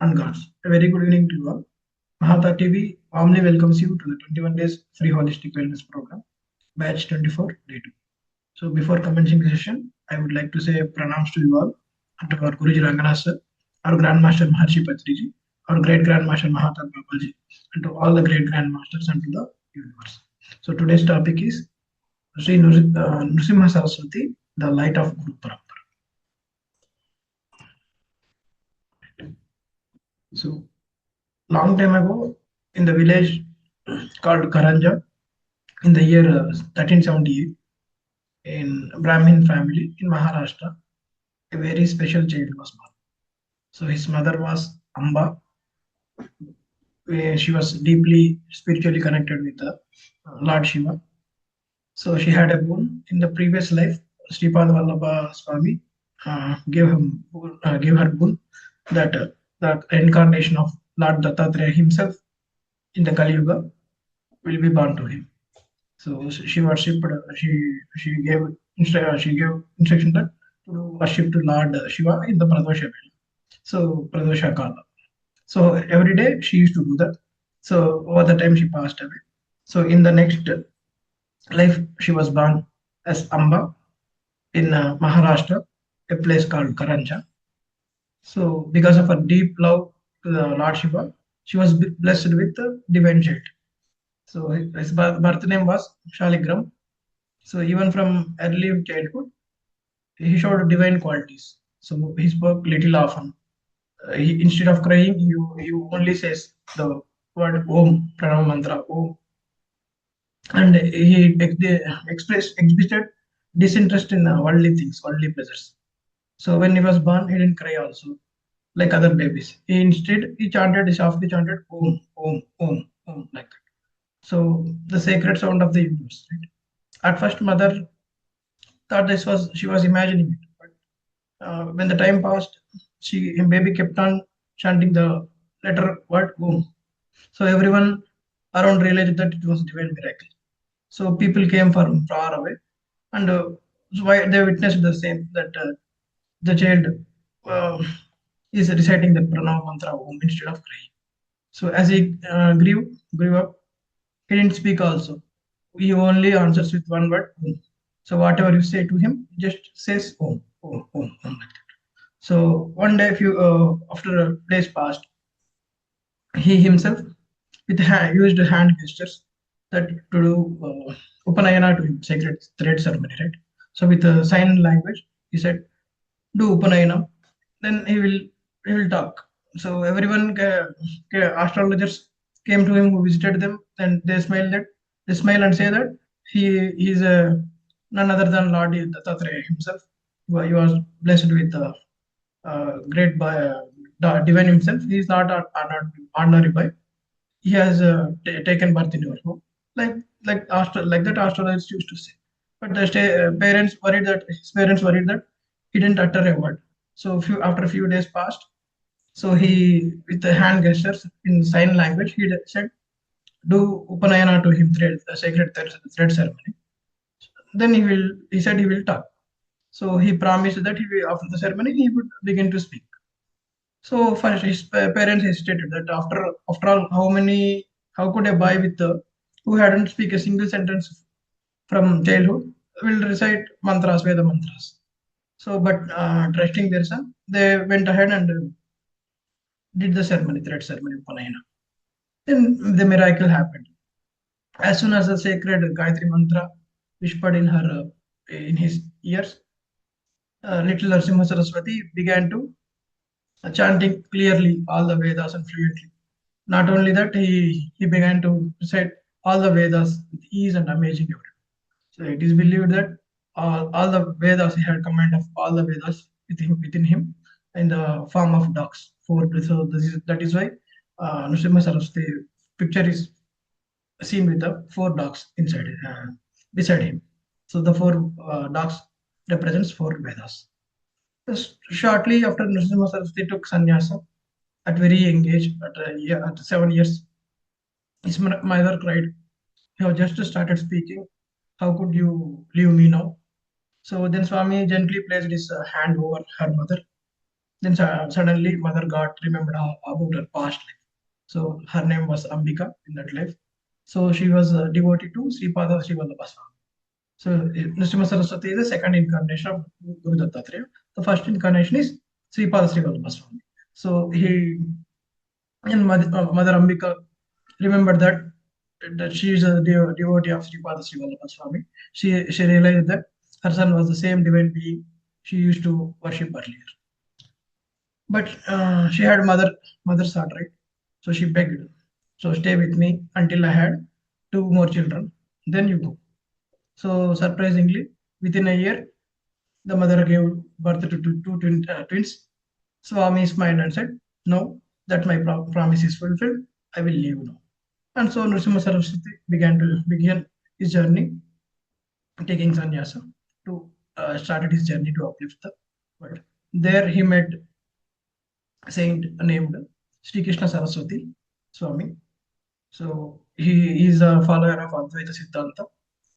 and gods. A very good evening to you all. Mahavatar TV warmly welcomes you to the 21 days free holistic wellness program, batch 24, day 2. So before commencing the session, I would like to say pranams to you all, and to our Guruji Ranganath sir, our Grandmaster Maharshi Patriji, our great Grandmaster Mahavatar Babaji, and to all the great Grandmasters and to the universe. So today's topic is Shri Narasimha Saraswati, the light of Guru Parampara. So long time ago, in the village called Karanja, in the year 1378, in Brahmin family in Maharashtra, a very special child was born. So his mother was Amba. She was deeply spiritually connected with the Lord Shiva. So she had a boon in the previous life. Sripada Vallabha Swami gave her boon that the incarnation of Lord Dattatreya himself in the Kali Yuga will be born to him. So she worshipped. She gave instruction that to worship to Lord Shiva in the Pradosha Vela. So Pradosha Kala. So every day she used to do that. So over the time she passed away. So in the next life she was born as Amba in Maharashtra, a place called Karanja. So because of her deep love to the Lord Shiva, she was blessed with the divine child. So his birth name was Shaligram. So even from early childhood, he showed divine qualities. So he spoke little often. Instead of crying, he only says the word Om, Pranava mantra, Om. And he exhibited disinterest in worldly things, worldly pleasures. So when he was born, he didn't cry also, like other babies. He chanted, softly chanted Om, Om, Om, Om, like that. So the sacred sound of the universe. Right? At first, mother thought she was imagining it. But when the time passed, baby kept on chanting the letter word Om. So everyone around realized that it was divine miracle. So people came from far away, and so why they witnessed the same that the child uh, is reciting the pranava mantra Om instead of crying. So as he grew up, he didn't speak also. He only answers with one word Om. So whatever you say to him, he just says Om, Om, Om, Om like that. So one day, after days passed, he himself used hand gestures that to do Upanayana to him, sacred thread ceremony, right? So with sign language, he said, "Do Upanayana." Then he will talk. So everyone, astrologers came to him who visited them, and they smile and say that he is none other than Lord Dattatreya himself. He was blessed with great by divine himself. He is not an ordinary boy. He has taken birth in your home, like like that astrologers used to say. But the parents worried that he didn't utter a word. So after a few days passed, so he with the hand gestures in sign language he said, "Do Upanayana to him, the sacred thread ceremony." Then he said he will talk. So he promised that after the ceremony he would begin to speak. So first, his parents hesitated that after all, how could a boy who hadn't speak a single sentence from childhood will recite mantras, Veda mantras. So, but trusting their son, they went ahead and did the ceremony, thread ceremony, Upanayana. Then the miracle happened. As soon as the sacred Gayatri mantra whispered in his ears, little Narasimha Saraswati began to chanting clearly all the Vedas and fluently. Not only that, he began to recite all the Vedas with ease and amazing effort. So it is believed that all the Vedas, he had command of all the Vedas within him in the form of dogs. So that is why Nrsimha Saraswati picture is seen with the four dogs beside him. So the four dogs represents four Vedas. Just shortly after Nrsimha Saraswati took sannyasa at very young age, at 7 years, his mother cried, "You have just started speaking. How could you leave me now?" So then Swami gently placed his hand over her mother Then suddenly mother got remembered about her past life. So her name was Ambika in that life. So she was devoted to Sripada Sri Vallabha Swami. So Nrsimha Saraswati is the second incarnation of Guru Dattatreya. The first incarnation is Sripada Sri Vallabha Swami. So he and Mother Ambika remembered that she is a devotee of Sripada Sri Vallabha Swami. She realized that her son was the same divine being she used to worship earlier. But she had mother's heart, right? So she begged, so stay with me until I had two more children. Then you go. So surprisingly, within a year, the mother gave birth to two twins. Swami smiled and said, "No, that my promise is fulfilled. I will leave now." And so Nrsimha Saraswati began his journey, taking sannyasa to started his journey to uplift the world. There he met saint named Sri Krishna Saraswati Swami. So he is a follower of Advaita Siddhanta.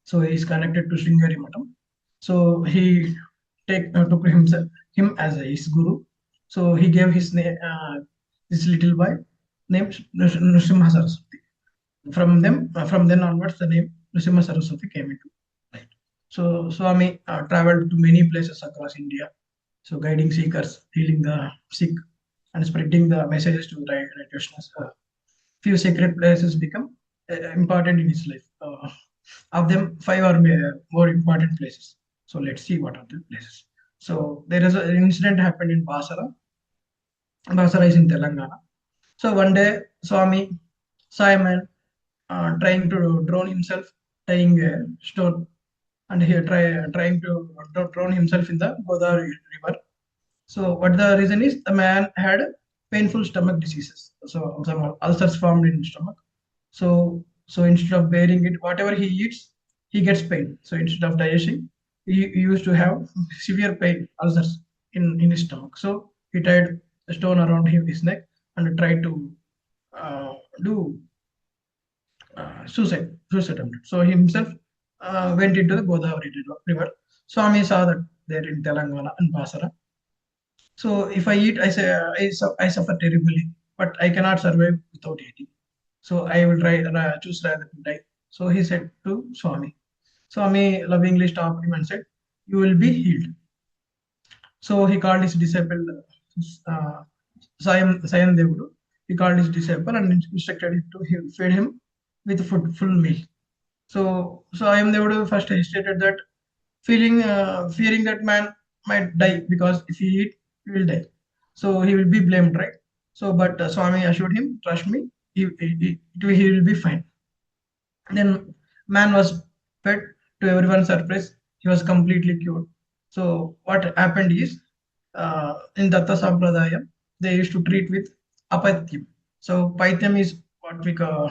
So he is connected to Sringeri Matam. So he took him as his guru. So he gave his name, this little boy named Nrsimha Saraswati. From then onwards, the name Nrsimha Saraswati came into light. So Swami traveled to many places across India, so guiding seekers, healing the sick, and spreading the messages to righteousness. Few sacred places become important in his life. Of them, five are more important places. So let's see what are the places. So there is an incident happened in Basara. Basara is in Telangana. So one day, Swami saw a man trying to drown himself, tying a stone, and he trying to drown himself in the Godavari river. So what the reason is, the man had painful stomach diseases. So some ulcers formed in stomach. So instead of bearing it, whatever he eats, he gets pain. So instead of digesting, he used to have severe pain, ulcers in his stomach. So he tied a stone around his neck and tried to do suicide attempt. So he himself went into the Godavari river. Swami saw that there in Telangana and Basara. So if I eat, I suffer terribly, but I cannot survive without eating. So I will choose rather to die. So he said to Swami. Swami lovingly stopped him and said, "You will be healed." So he called his disciple uh, Sayan Devudu. He called his disciple and instructed him to feed him with food, full meal. So I am Devudu first hesitated that fearing that man might die because if he eat, he will die. So he will be blamed, right? So, but Swami assured him, "Trust me, he will be fine." Then man was fed. To everyone's surprise, he was completely cured. So what happened is, in Datta Sampradaya, they used to treat with apaityam. So paityam is what we call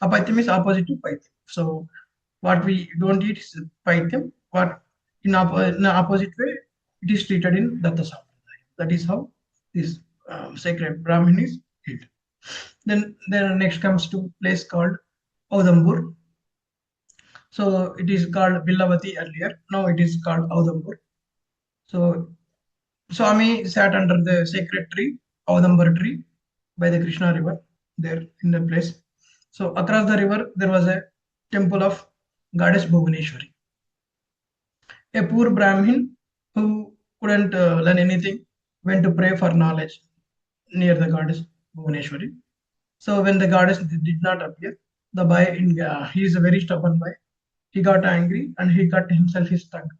apaityam is opposite to paityam. So what we don't eat is paityam. What in the opposite way, it is treated in Datta Sampradaya. That is how this sacred Brahmin is hit. Then next comes to place called Audambur. So it is called Villavati earlier. Now it is called Audambur. So Swami sat under the sacred tree, Audambur tree, by the Krishna river, there in the place. So across the river there was a temple of goddess Bhuvaneshwari. A poor Brahmin who couldn't learn anything went to pray for knowledge near the goddess Bhuvaneshwari. So when the goddess did not appear, the boy he is a very stubborn boy. He got angry and he cut himself his tongue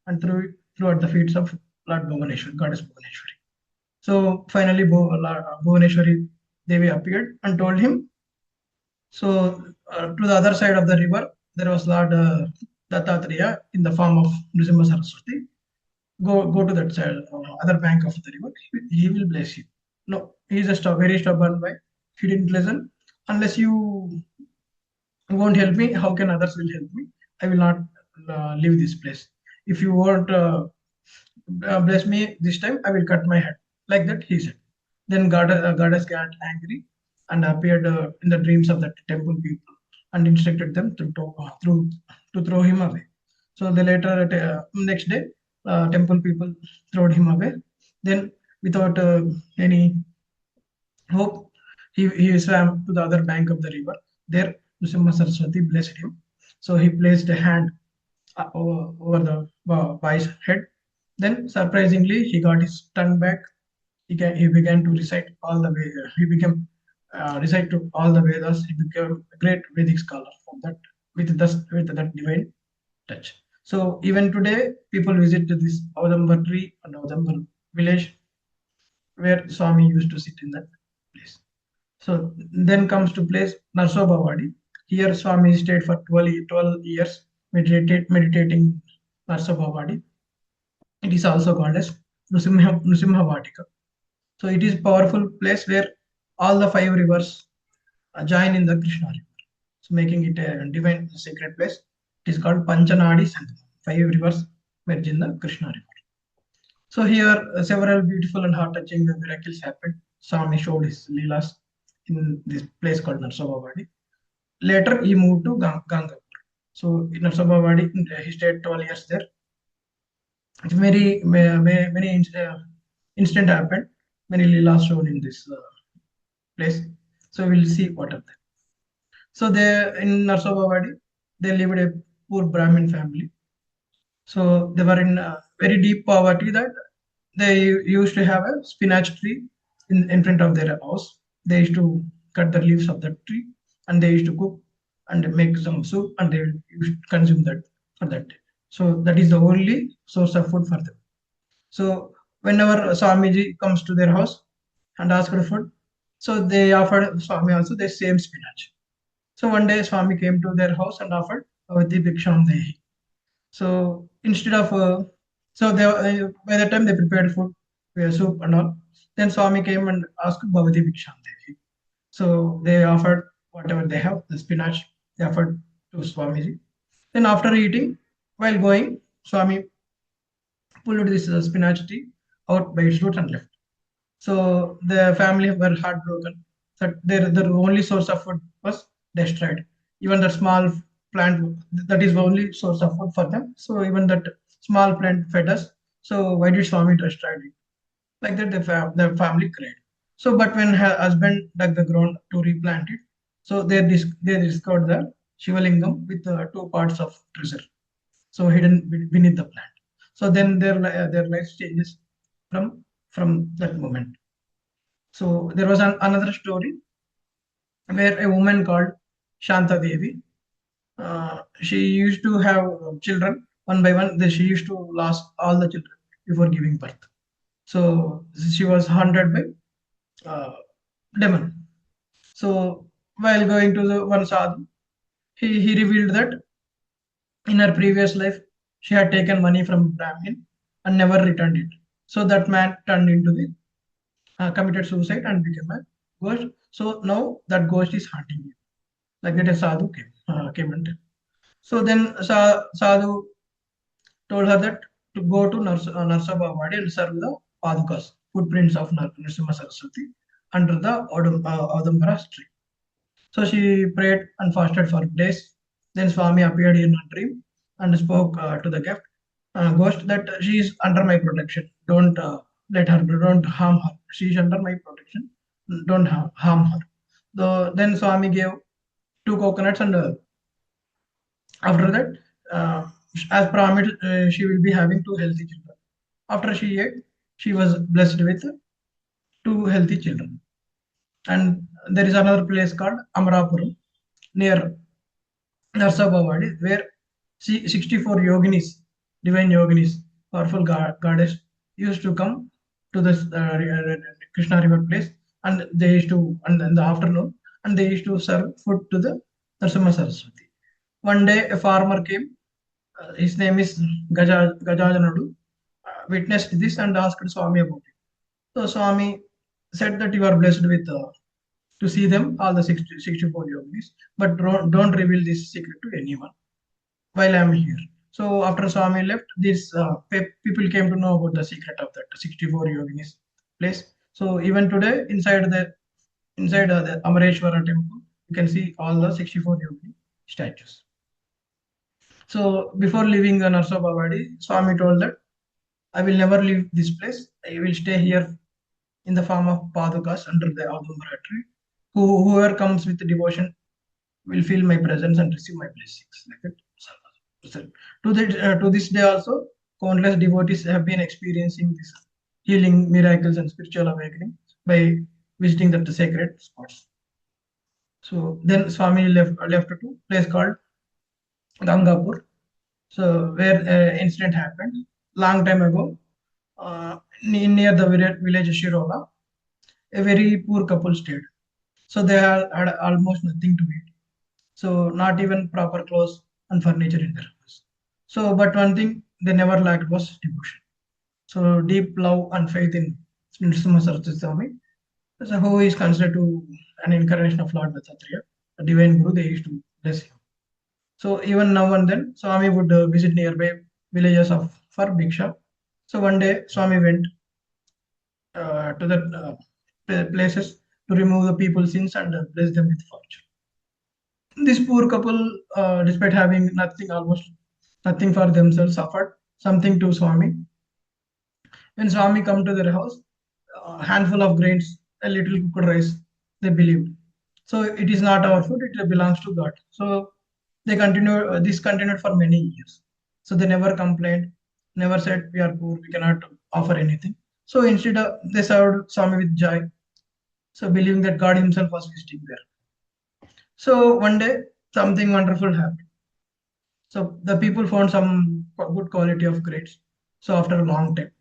and threw at the feet of Lord Bhuvaneshwari, goddess Bhuvaneshwari. So finally, Bhuvaneshwari Devi appeared and told him. So to the other side of the river, there was Lord Dattatreya in the form of Nrsimha Saraswati. Go to that side, other bank of the river. He will bless you. No, he is a very stubborn boy. He didn't listen. Unless you won't help me, how can others will help me? I will not leave this place. If you won't bless me this time, I will cut my head. Like that, he said. Then goddess got angry and appeared in the dreams of the temple people and instructed them to throw him away. So the later next day, temple people threw him away. Then without any hope. He swam to the other bank of the river. There, Narasimha Saraswati blessed him. So he placed a hand over the boy's head. Then, surprisingly, he got his tongue back. He began to recite all the way. He became recite to all the Vedas. He became a great Vedic scholar from that with that divine touch. So even today, people visit this Avadambar tree and Avadambar village where Swami used to sit in that place. So then comes to place Narsobhavadi. Here Swami stayed for 12 years meditating Narsobhavadi. It is also called as Nrsimha Vatika. So it is powerful place where all the five rivers join in the Krishna river. So making it a divine sacred place. It is called Panchanadi Sangam. Five rivers merge in the Krishna river. So here several beautiful and heart-touching miracles happened. Swami showed his leelas in this place called Narsabhavadi. Later he moved to Gangapur. So in Narsabhavadi he stayed 12 years there. Many incident happened. Many leelas shown in this place. So we'll see what are there. So they in Narsabhavadi they lived a poor Brahmin family. So they were in very deep poverty that they used to have a spinach tree in front of their house. They used to cut the leaves of that tree and they used to cook and make some soup and they used to consume that for that day. So that is the only source of food for them. So whenever Swamiji comes to their house and asks for food, so they offered Swami also the same spinach. So one day Swami came to their house and offered Avati Bhiksham Dehi. So instead of so they by the time they prepared food, soup and all, then Swami came and asked Bhavati Bhiksham Devi. So they offered whatever they have, the spinach, they offered to Swamiji. Then after eating, while going, Swami pulled this spinach tea out by its roots and left. So the family were heartbroken that their only source of food was destroyed. Even the small plant that is the only source of food for them. So even that small plant fed us. So why did Swami destroy it? Like that, the family cried. So, but when her husband dug the ground to replant it, so they discovered the Shivalingam with two parts of treasure, so hidden beneath the plant. So then their life changes from that moment. So there was another story where a woman called Shanta Devi, she used to have children one by one. She used to lose all the children before giving birth. So she was haunted by demon. So while going to the one sadhu, he revealed that in her previous life she had taken money from Brahmin and never returned it. So that man turned into the committed suicide and became a ghost. So now that ghost is haunting you. Like that, a sadhu came and so then sadhu told her that to go to Narsabhavadi and serve the Padukas, footprints of Narasimha Saraswati, under the Audambara tree. So she prayed and fasted for days. Then Swami appeared in a dream and spoke to the ghost that she is under my protection. Don't don't harm her. She is under my protection. Don't harm her. Then Swami gave two coconuts and after that, as promised, she will be having two healthy children. After she ate, she was blessed with two healthy children. And there is another place called Amrapuram near Narsabhavadi where 64 yoginis, divine yoginis, powerful goddess, used to come to this Krishna river place and they used to, and in the afternoon, and they used to serve food to the Narasimha Saraswati. One day, a farmer came. His name is Gajajanadu. Witnessed this and asked Swami about it. So Swami said that you are blessed with to see them, all the 64 yogis, but don't reveal this secret to anyone while I am here. So after Swami left, these people came to know about the secret of that 64 yoginis place. So even today, inside the Amareshwara temple, you can see all the 64 yogi statues. So before leaving the Narsabhavadi, Swami told that I will never leave this place. I will stay here in the form of padukas under the Adumbra tree. Whoever comes with devotion will feel my presence and receive my blessings. Like that. So, to this day also, countless devotees have been experiencing this healing, miracles, and spiritual awakening by visiting the sacred spots. So then Swami left to place called Gangapur. So where incident happened long time ago, near the village Shirola, a very poor couple stayed. So they had almost nothing to eat. So not even proper clothes and furniture in their house. So, but one thing they never lacked was devotion. So deep love and faith in Narasimha Saraswati Swami, so who is considered to an incarnation of Lord Dattatreya, a divine guru. They used to bless him. So even now and then, Swami would visit nearby villages of for Bhiksha. So one day, Swami went to the places to remove the people's sins and bless them with fortune. This poor couple, despite having nothing, almost nothing for themselves, suffered something to Swami. When Swami come to their house, a handful of grains, a little cooked rice, they believed. So it is not our food; it belongs to God. So they continue. This continued for many years. So they never complained, never said we are poor, we cannot offer anything. So instead, they served Swami with joy. So believing that God Himself was visiting there. So one day, something wonderful happened. So the people found some good quality of grapes. So after a long time,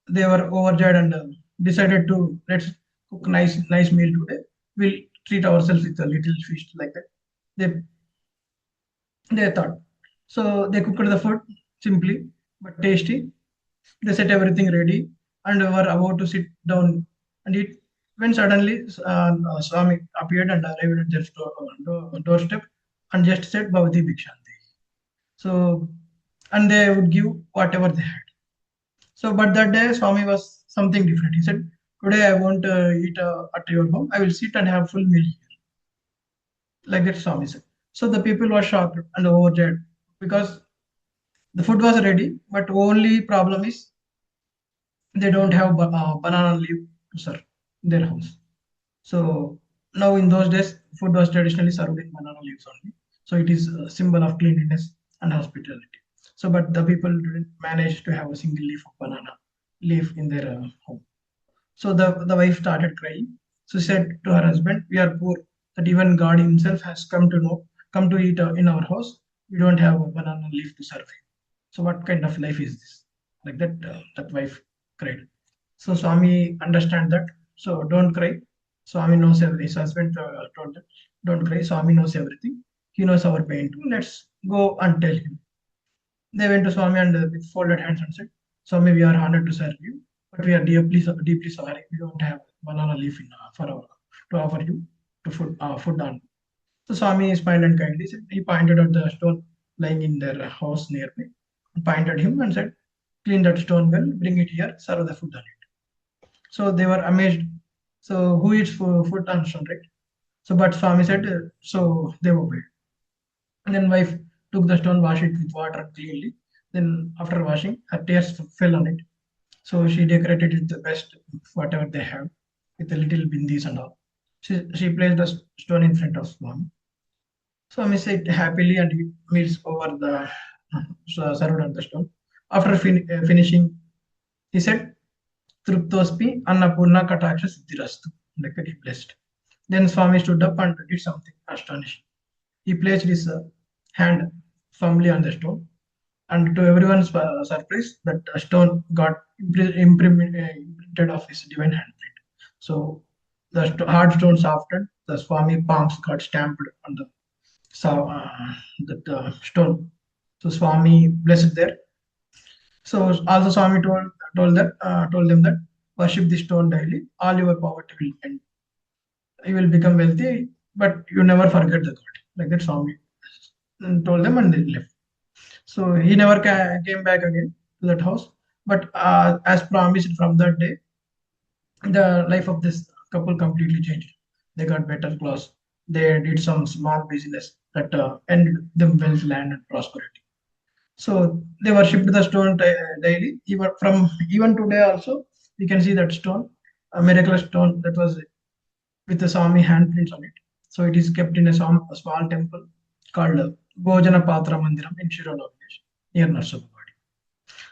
they were overjoyed and decided to let's cook nice meal today. We'll treat ourselves with a little feast like that. They they thought. So they cooked the food simply but tasty. They set everything ready and were about to sit down and eat when suddenly Swami appeared and arrived at their doorstep and just said Bhavati Bhikshanti. So and they would give whatever they had. So but that day Swami was something different. He said, "Today I won't eat at your home. I will sit and have full meal here." Like that Swami said. So the people were shocked and overjoyed because the food was ready, but only problem is they don't have banana leaf to serve in their house. So now in those days, food was traditionally served in banana leaves only. So it is a symbol of cleanliness and hospitality. So but the people didn't manage to have a single leaf of banana leaf in their home. So the wife started crying. So she said to her husband, "We are poor. That even God Himself has come to eat in our house. We don't have a banana leaf to serve Him. So what kind of life is this?" Like that, that wife cried. So Swami understand that. So don't cry. Swami knows everything. His husband told that, "Don't cry. Swami knows everything. He knows our pain too. Let's go and tell him." They went to Swami and with folded hands and said, "Swami, we are honored to serve you, but we are deeply sorry. We don't have banana leaf to offer you to food on." So Swami smiled and kindly said, he pointed at the stone lying in their house nearby, pointed him and said, "Clean that stone well, bring it here, serve the food on it." So they were amazed. So who eats food on stone, right? So but Swami said, so they obeyed. And then wife took the stone, washed it with water cleanly. Then after washing, her tears fell on it. So she decorated it the best, whatever they have, with the little bindis and all. She placed the stone in front of Swami. Swami said happily and he meets over the served on the stone. After finishing, he said, "Truptospi Annapurna Kataksha Siddhirastu." Like that he blessed. Then Swami stood up and did something astonishing. He placed his hand firmly on the stone, and to everyone's surprise, that stone got imprinted of his divine handprint. So the hard stone softened, the Swami palms got stamped on the stone. So Swami blessed there. So also Swami told them that worship the stone daily, all your poverty will end. You will become wealthy, but you never forget the God. Like that Swami told them and they left. So he never came back again to that house. But as promised from that day, the life of this couple completely changed. They got better clothes. They did some small business that ended them wealth, land, and prosperity. So they worshipped the stone daily. Even today also, we can see that stone. a miraculous stone that was with the Swami handprints on it. So it is kept in a small temple called Bhojana Patra Mandiram in Shri Lokesh, near Narasimha.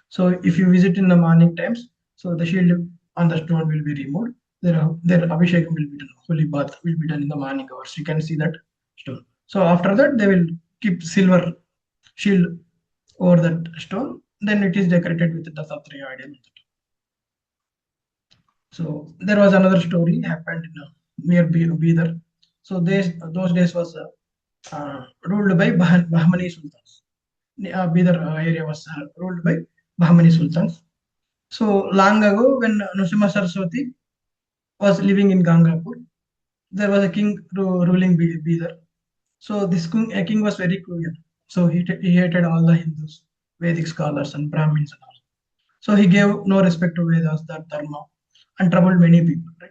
So if you visit in the morning times, so the shield on the stone will be removed. Their abhishekam will be done, holy bath will be done in the morning hours. You can see that stone. So after that, they will keep silver shield over that stone. Then it is decorated with the Dattatreya idol. So there was another story happened in, near Bidar. So those days was ruled by Bahmani Sultans. Bidar area was ruled by Bahmani Sultans. So long ago, when Narasimha Saraswati was living in Gangapur, there was a king ruling Bidar. So this king was very cruel. So he hated all the Hindus, Vedic scholars, and Brahmins and all. So he gave no respect to Vedas, that Dharma, and troubled many people. Right?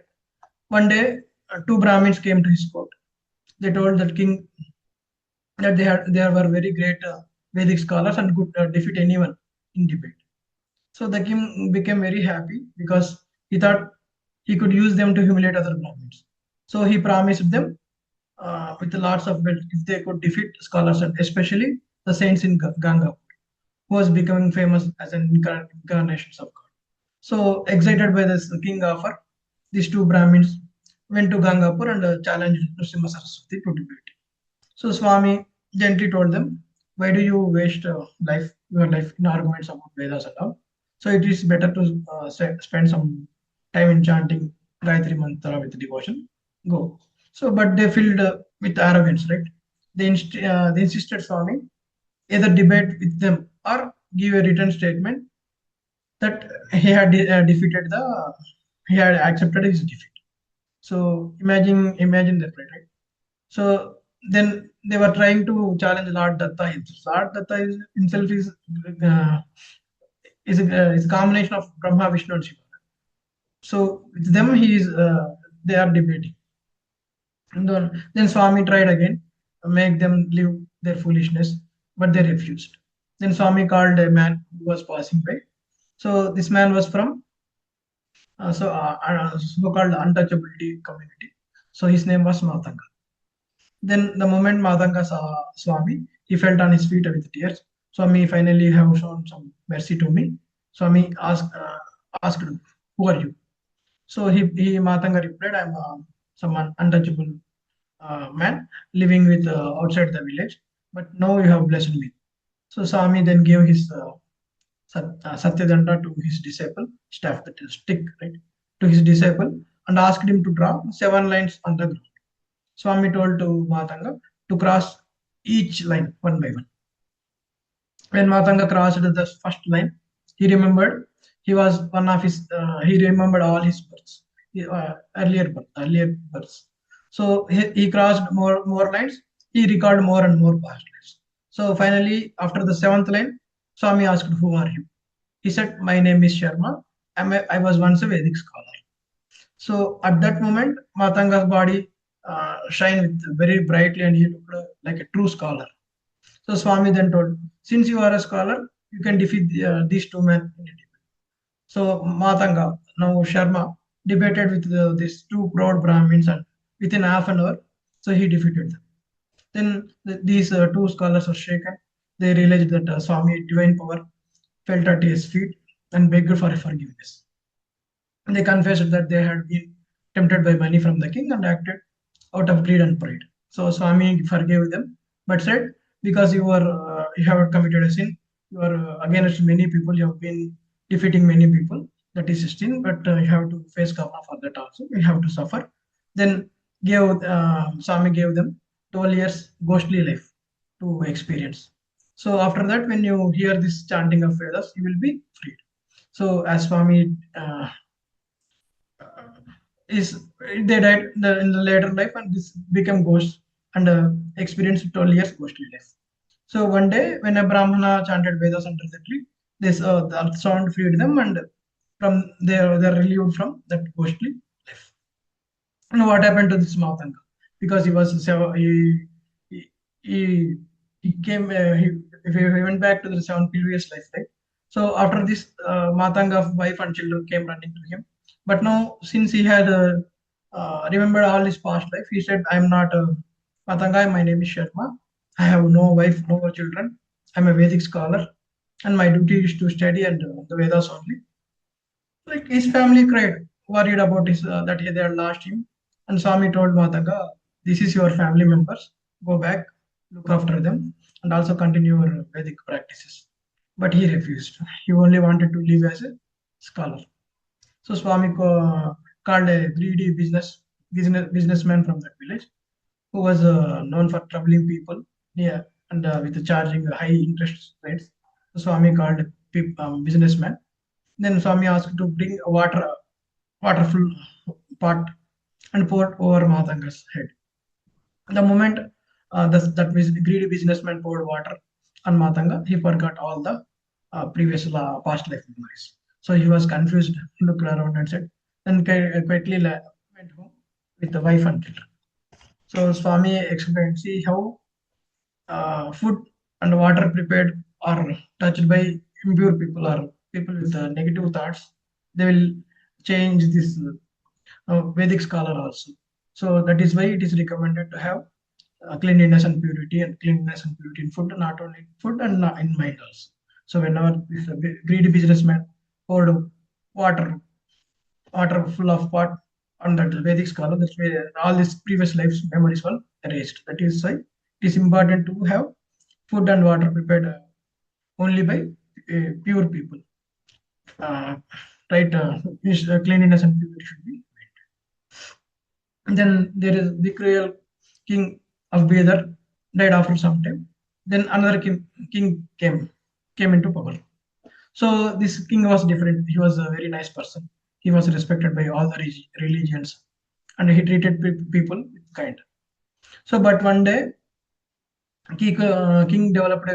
One day, two Brahmins came to his court. They told that king that they were very great Vedic scholars and could defeat anyone in debate. So the king became very happy because he thought he could use them to humiliate other Brahmins. So he promised them with lots of wealth if they could defeat scholars, and especially the saints in Ganga, who was becoming famous as an incarnation of God. So excited by this king offer, these two Brahmins went to Gangapur and challenged Narasimha Saraswati to debate. So Swami gently told them, "Why do you waste your life in arguments about Vedas and all? So it is better to spend some time in chanting Gayatri Mantra with devotion. Go." So, but they filled with arrogance, right? They insisted Swami either debate with them or give a written statement that he had defeated he had accepted his defeat. So imagine that, right? So then they were trying to challenge Lord Datta himself. Lord Datta himself uh, is a combination of Brahma, Vishnu, and Shiva. So with them, they are debating. And then Swami tried again, make them leave their foolishness, but they refused. Then Swami called a man who was passing by. So this man was from so-called untouchability community. So his name was Matanga. Then the moment Matanga saw Swami, he fell on his feet with tears. Swami finally have shown some mercy to me. Swami asked, "Who are you?" So he Matanga replied, "I'm someone untouchable man living with outside the village. But now you have blessed me." So Swami then gave his Satyadanda to his disciple, staff, that is stick, right, to his disciple, and asked him to draw 7 lines on the ground. Swami told to Matanga to cross each line one by one. When Matanga crossed the first line, he remembered he remembered all his births, earlier births. So he crossed more lines. He recalled more and more past lives. So finally, after the seventh line, Swami asked, "Who are you?" He said, "My name is Sharma. I was once a Vedic scholar." So at that moment, Matanga's body shined with very brightly, and he looked like a true scholar. So Swami then told, "Since you are a scholar, you can defeat these two men in a debate." So Matanga, now Sharma, debated with these two proud Brahmins, and within half an hour, so he defeated them. Then these two scholars were shaken. They realized that Swami, divine power, fell at his feet and begged for forgiveness. And they confessed that they had been tempted by money from the king and acted out of greed and pride. So Swami forgave them, but said, "Because you have committed a sin, you are against many people, you have been defeating many people. That is sin, but you have to face karma for that also. You have to suffer." Then Swami gave them 12 years ghostly life to experience. So after that, when you hear this chanting of Vedas, you will be freed. So as Swami is they died in the later life, and this became ghost and experienced 12 years ghostly life. So one day when a Brahmana chanted Vedas under the tree, this the sound freed them, and from there they're relieved from that ghostly life. And what happened to this Matanga? Because he was he he, he came he went back to the seven previous life, right? So after this, Matanga's wife and children came running to him. But now, since he had remembered all his past life, he said, "I'm not Matanga. My name is Sharma. I have no wife, no children. I'm a Vedic scholar, and my duty is to study and the Vedas only." Like his family cried, worried about his that they had lost him. And Swami told Matanga, "This is your family members. Go back, look after them, and also continue your Vedic practices." But he refused. He only wanted to live as a scholar. So Swami called a greedy businessman from that village who was known for troubling people near and with charging high interest rates. So Swami called a businessman. Then Swami asked to bring a waterful pot and pour over Mahatanga's head. The moment that greedy businessman poured water on Matanga, he forgot all the previous past life memories. So he was confused, looked around and said, then quietly went home with the wife and children. So Swami explained, see how food and water prepared are touched by impure people or people with negative thoughts. They will change this Vedic scholar also. So that is why it is recommended to have cleanliness and purity, and cleanliness and purity in food, not only in food and in mind also. So whenever this greedy businessman poured water, water full of pot on that Vedic scholar, that's where all these previous lives memories were erased. That is why it is important to have food and water prepared only by pure people. Uh, right, cleanliness and purity should be. Then there is the cruel king of Bedar died after some time. Then another king came into power. So this king was different. He was a very nice person. He was respected by all the religions, and he treated people with kind. So, but one day, king developed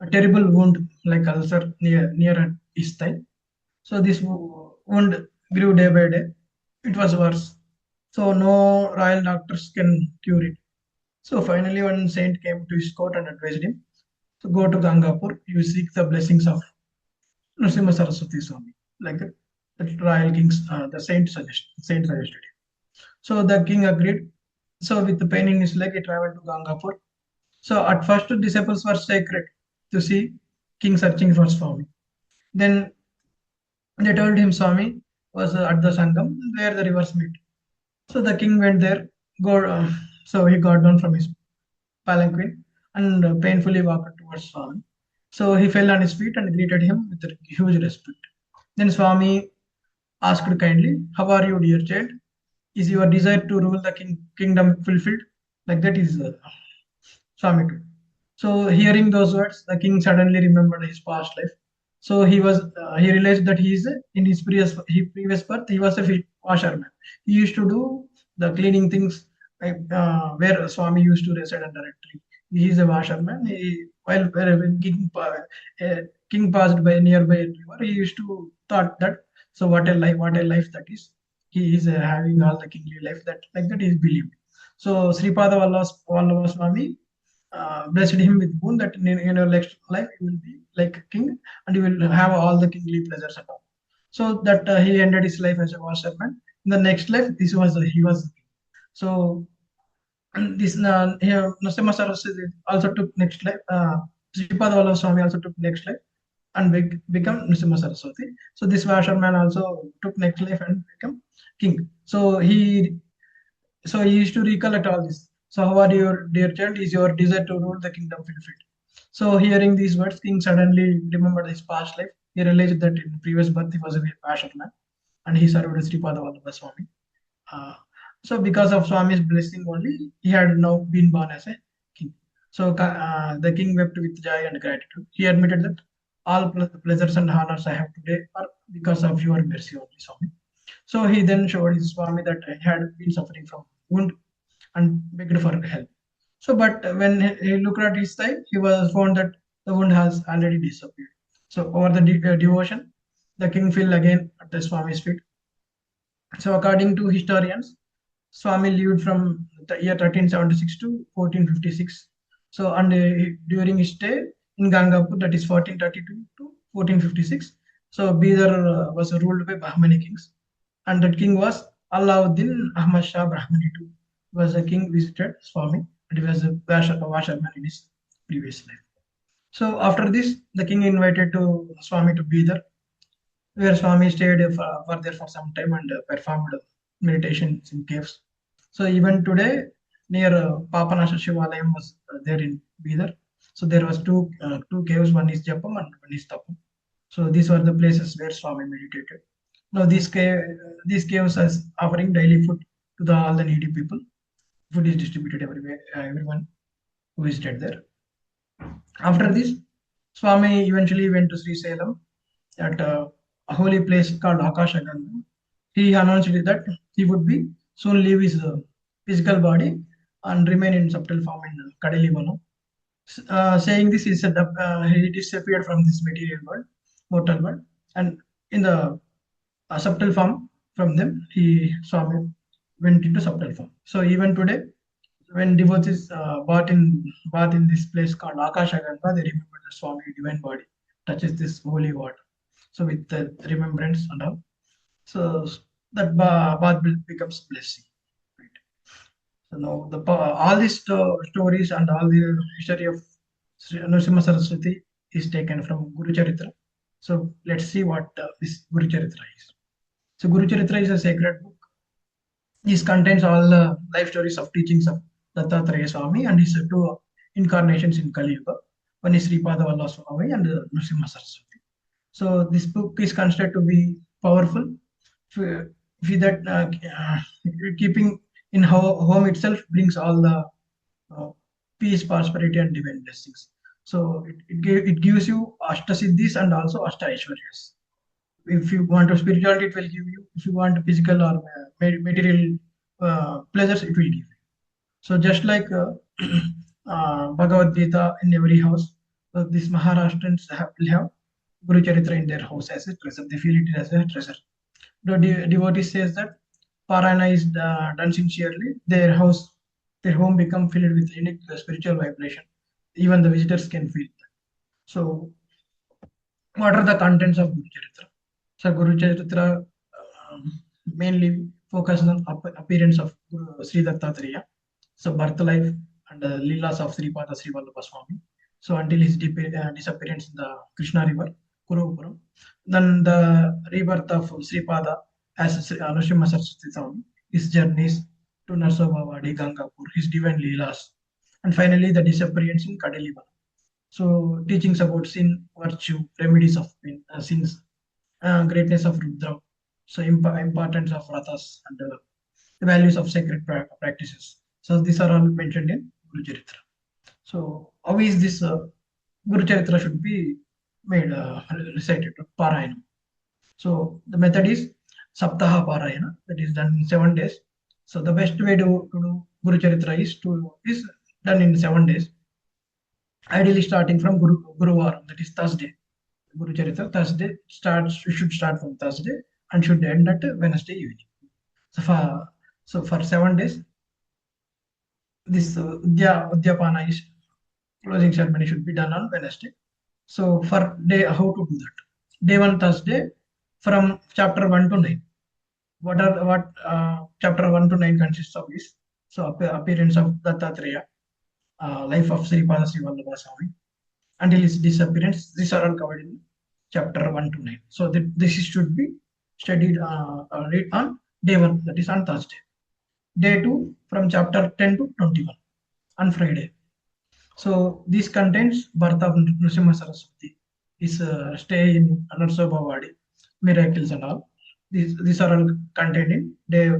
a terrible wound like ulcer near his thigh. So this wound grew day by day. It was worse. So no royal doctors can cure it. So finally, one saint came to his court and advised him to go to Gangapur. You seek the blessings of Narasimha Saraswati Swami, like the royal kings, the saint suggested him. So the king agreed. So with the pain in his leg, he traveled to Gangapur. So at first, the disciples were sacred to see king searching for Swami. Then they told him Swami was at the Sangam where the rivers meet. So the king went there. Go, so he got down from his palanquin and painfully walked towards Swami. So he fell on his feet and greeted him with huge respect. Then Swami asked kindly, "How are you, dear child? Is your desire to rule the kingdom fulfilled?" Like that is Swami told. So hearing those words, the king suddenly remembered his past life. So he realized that he is in his previous birth he was a washerman. He used to do the cleaning things where Swami used to reside under a tree. He is a washerman. When king passed by nearby a river, he used to thought that, so what a life that is. He is having all the kingly life that like that is believed. So Sripada Vallava Swami blessed him with boon that in your next life you will be like a king and you will have all the kingly pleasures and all. So that he ended his life as a washerman. In the next life, this was he was the king. So this here Narasimha Saraswati also took next life. Sripada Vallabha Swami also took next life and become Narasimha Saraswati. So this washerman also took next life and become king. So he used to recollect all this. So how are your dear child? Is your desire to rule the kingdom fulfilled? So hearing these words, king suddenly remembered his past life. He realized that in previous birth he was a washerman and he served as Sripada Vallabha Swami. Uh, so because of Swami's blessing only, he had now been born as a king. So the king wept with joy and gratitude. He admitted that all pleasures and honors I have today are because of your mercy only, Swami. So he then showed his Swami that he had been suffering from wound and begged for help. So, but when he looked at his thigh, he was found that the wound has already disappeared. So, over the devotion, the king fell again at the Swami's feet. So, according to historians, Swami lived from the year 1376 to 1456. So, and during his stay in Gangapur, that is 1432 to 1456. So, Bidar was ruled by Bahmani kings. and that king was Alauddin Ahmad Shah Brahmani too. Was a king visited Swami, and he was a washerman in his previous life. So after this, the king invited to Swami to be there, where Swami stayed for there for some time and performed meditations in caves. So even today, near Papanasha Shivalayam was there in Bidar. So there was two caves. One is Japam and one is Tapam. So these were the places where Swami meditated. Now these caves are offering daily food to all the needy people. Food is distributed everywhere, everyone who visited there. After this, Swami eventually went to Sri Salem at a holy place called Akashaganga. He announced that he would be soon leave his physical body and remain in subtle form in Kadalivana. Saying this, he disappeared from this material world, mortal world, and in the subtle form from them, Swami went into subtle form. So even today, when devotees bath in this place called Akashaganga, they remember the Swami divine body touches this holy water. So with the remembrance and all, so that bath becomes blessing. Right? So now all these stories and all the history of Sri Narasimha Saraswati is taken from Guru Charitra. So let's see what this Guru Charitra is. So Guru Charitra is a sacred book. This contains all the life stories of teachings of Dattatreya Swami and his two incarnations in Kali Yuga. One is Sripada Valla Swami and Narasimha Saraswati. So this book is considered to be powerful. With that, keeping in home itself brings all the uh, peace, prosperity, and divine blessings. So it gives you Ashta Siddhis and also Ashta Aishwaryas. If you want a spirituality, it will give you. If you want physical or material pleasures, it will give you. So just like Bhagavad Gita in every house, these Maharashtrians will have Guru Charitra in their house as a treasure. They feel it as a treasure. The devotee says that Parayana is done sincerely. Their home become filled with unique spiritual vibration. Even the visitors can feel that. So what are the contents of Guru Charitra? So Guru Charitra mainly focuses on appearance of Sri Dattatreya, so birth life and leelas of Sripada Sri Vallabha Swami. So until his disappearance in the Krishna River, Kurupuram. Then the rebirth of Sripada as Narasimha Saraswati Swami, his journeys to Narsabhavadi, Gangapur, his divine leelas, and finally the disappearance in Kadaliva. So teachings about sin, virtue, remedies of sins, greatness of Rudra, so importance of Vratas and the values of sacred practices. So these are all mentioned in Guru Charitra. So how is this Guru Charitra should be made recited, Parayana. So the method is Saptaha Parayana, that is done in 7 days. So the best way to do Guru Charitra is done in 7 days. Ideally starting from Guruvaram, that is Thursday. Guru Charitra Thursday should start from Thursday and should end at Wednesday evening. So for 7 days, this Udyapana is closing ceremony should be done on Wednesday. So for day, how to do that? Day 1 Thursday from chapter 1 to 9. What chapter 1 to 9 consists of is so appearance of Dattatreya, life of Sripada Sri Vallabha Swami until his disappearance. These are all covered in chapter 1 to 9. So this should be studied read on day 1, that is on Thursday. Day 2 from chapter 10 to 21 on Friday. So this contains birth of Narasimha Saraswati, his stay in Narsabhavadi, miracles and all. These are all contained in day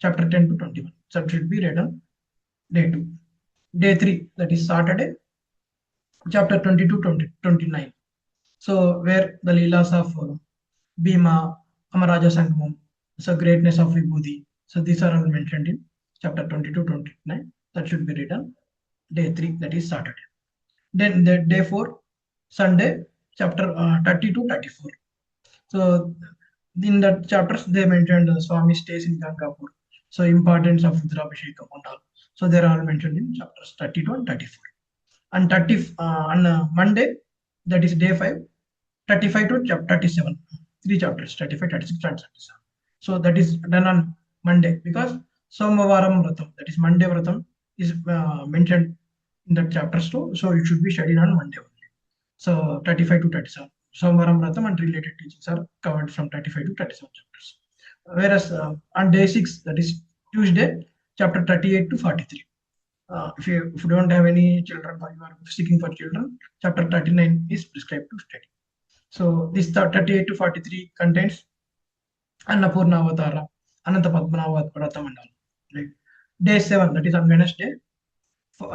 chapter 10 to 21. So it should be read on day 2. Day 3, that is Saturday, chapter 22 to 29. So where the leelas of Bhima, Amaraja Sangamam, so greatness of Vibhuti. So these are all mentioned in chapter 22 to 29. That should be written day 3, that is Saturday. Then the day 4, Sunday, chapter 30 to 34. So in that chapters they mentioned Swami stays in Gangapur. So importance of Rudrabhishekam and all. So they are all mentioned in chapters 32 and 34. And on Monday, that is day 5, 35 to chapter 37. 3 chapters, 35, 36, and 37. So that is done on Monday because Somavaram Vratam, that is Monday Vratam, is mentioned in that chapters too. So it should be studied on Monday only. So 35 to 37. Somvaram Vratam and related teachings are covered from 35 to 37 chapters. Whereas on day 6, that is Tuesday, chapter 38 to 43. If you don't have any children or you are seeking for children, chapter 39 is prescribed to study. So this 38 to 43 contains Annapurna Avatara, Ananta Padmanabha Vratam and all. Right. Day 7, that is on Wednesday,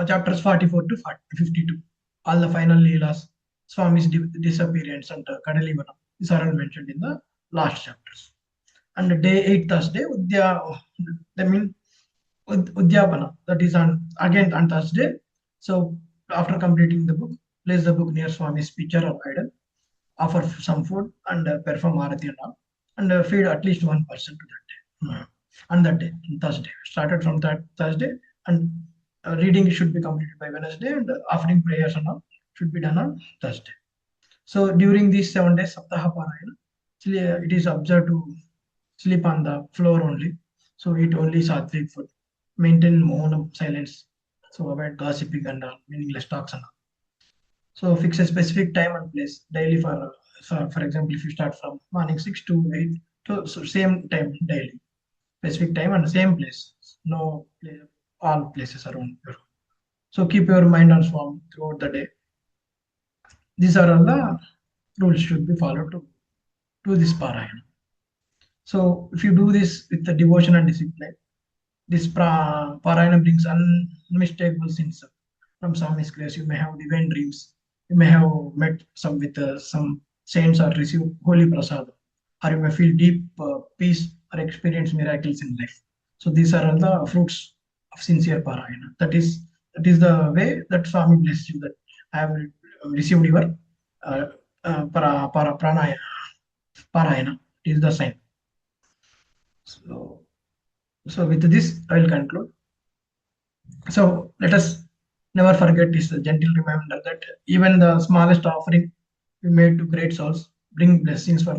chapters 44 to 52. All the final Leelas, Swami's disappearance and Kadalivana. These are all mentioned in the last chapters. And day 8, Thursday, Udyapana, that is on again on Thursday. So after completing the book, place the book near Swami's picture or idol, offer some food and perform Arati and all, and feed at least one person to that day. On that day, Thursday. Started from that Thursday, and reading should be completed by Wednesday, and offering prayers and all should be done on Thursday. So during these 7 days, Saptaha Parayana, it is observed to sleep on the floor only. So eat only sattvic food, maintain mounam silence, so avoid gossiping and meaningless talks and all. So fix a specific time and place daily for example, if you start from morning 6 to 8, so same time daily, specific time and same place, no all places around your home. So keep your mind on Swami throughout the day. These are all the rules should be followed to do this parayana. So if you do this with the devotion and discipline, this parayana brings unmistakable sense from Swami's grace. You may have divine dreams. You may have met some saints or received holy prasad, or you may feel deep peace or experience miracles in life. So these are all the fruits of sincere parayana. That is the way that Swami bless you. That I have received your parayana. It is the sign. So with this, I will conclude. So let us never forget this gentle reminder that even the smallest offering we made to great souls bring blessings for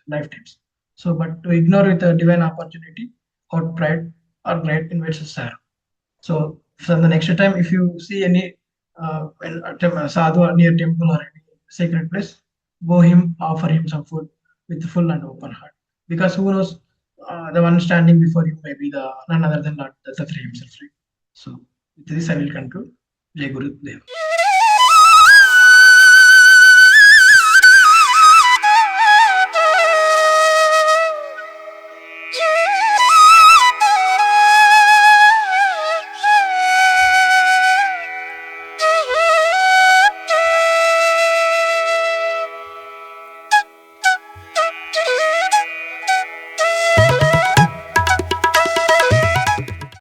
lifetimes. So, but to ignore with a divine opportunity or pride or great invites sorrow. So, from the next time, if you see any sadhu or near temple or any sacred place, go him, offer him some food with full and open heart. Because who knows, the one standing before you may be the none other than Lord Dattatreya himself. Right? So, with this, I will conclude. Jai Guru Deva.